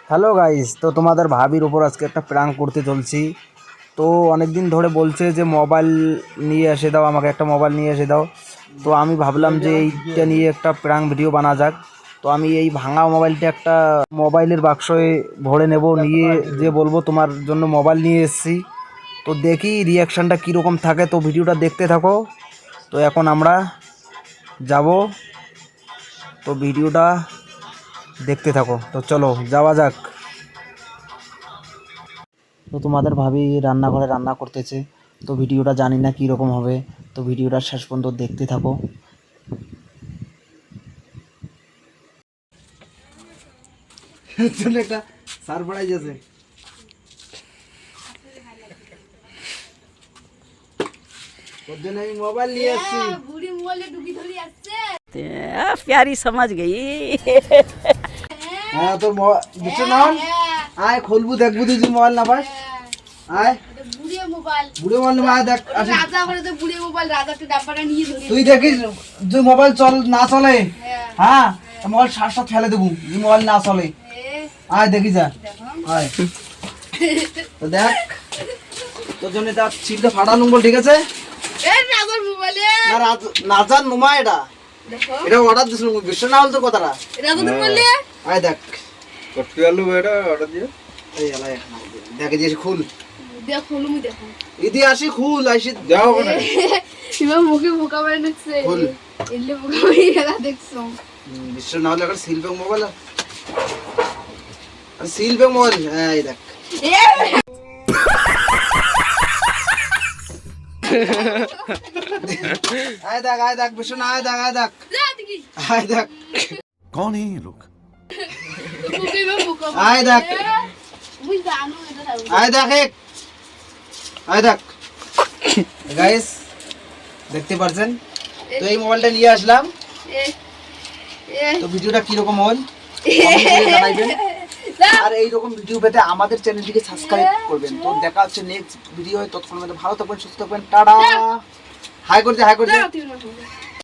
Hello guys, তো তোমাদের ভাবির উপর আজকে একটা প্র্যাঙ্ক করতে চলছি। তো অনেক দিন ধরে বলছে যে মোবাইল নিয়ে এসে দাও, আমাকে একটা মোবাইল নিয়ে এসে দাও। তো আমি ভাবলাম যে এইটা নিয়ে একটা প্র্যাঙ্ক ভিডিও বানা যাক। তো আমি এই ভাঙা মোবাইলটা একটা মোবাইলের বাক্সে ভরে নেব, নিয়ে যে বলবো তোমার জন্য মোবাইল নিয়ে এসেছি। তো দেখি রিয়াকশানটা কীরকম থাকে, তো ভিডিওটা দেখতে থাকো। তো এখন আমরা যাব, তো ভিডিওটা দেখতে থাকো। তো চলো যাওয়া যাক। তো তোমাদের ভাবি রান্নাঘরে রান্না করতেছে। তো ভিডিওটা জানি না কীরকম হবে, তো ভিডিওটা শেষ পর্যন্ত দেখতে থাকো। একটা সারপ্রাইজ আছে। ওর জন্য আমি মোবাইল নিয়ে আসছি। प्यारी समझ गई। হ্যাঁ তো বুঝছো না, আয় খুলবু দেখবু তুই যদি মোবাইল না পাস। আয় বুড়ো মোবাইল নেবো, আয় দেখ আসি। তুই দেখিস যদি মোবাইল না চলে, হ্যাঁ মোবাইল সাত সাত ফেলে দেবো যদি মোবাইল না চলে। আয় দেখি যা, আয় তো দেখ তোর জন্য তার সিলটা ফাটানো বল, ঠিক আছে? না নাজার নুমা, এটা এটা অর্ডার দিছিল, বিশ্ব না হল তো কথাটা। আয় দেখ করতে গেল এটা অর্ডার দিয়ে এই আলাই দেখে যে খুল দেখো মুই দেখো ইদি আসি খুল আইসি যাও ওখানে এবার মুখে বোকা বাড়ি দেখছে খুল। এলে বোকা বাড়ি গেলা দেখছো বিশ্ব না হলে একটা সিলব্যাগ মোবাইল, আর সিলব্যাগ মোবাইল। এই দেখ আয় দেখ, আয় দেখ বিশ্ব না, আয় দেখ, আয় দেখ, আয় দেখ कौन है ये लोग? মুখে বোকা আয় দেখ, মুই জানো এটা থাকবে আয় দেখ এক, আয় দেখ গাইস দেখতে পারছেন। তো এই মোবাইলটা নিয়ে আসলাম। এ এ তো ভিডিওটা কিরকম হল কমেন্ট করে জানাইবেন, আর এইরকম ভিডিও পেতে আমাদের চ্যানেলটিকে সাবস্ক্রাইব করবেন। তো দেখা হচ্ছে নেক্সট ভিডিও। ততক্ষণ ভালো থাকবেন, সুস্থ থাকবেন, টাটা। হাই করে দে, হাই করে দে।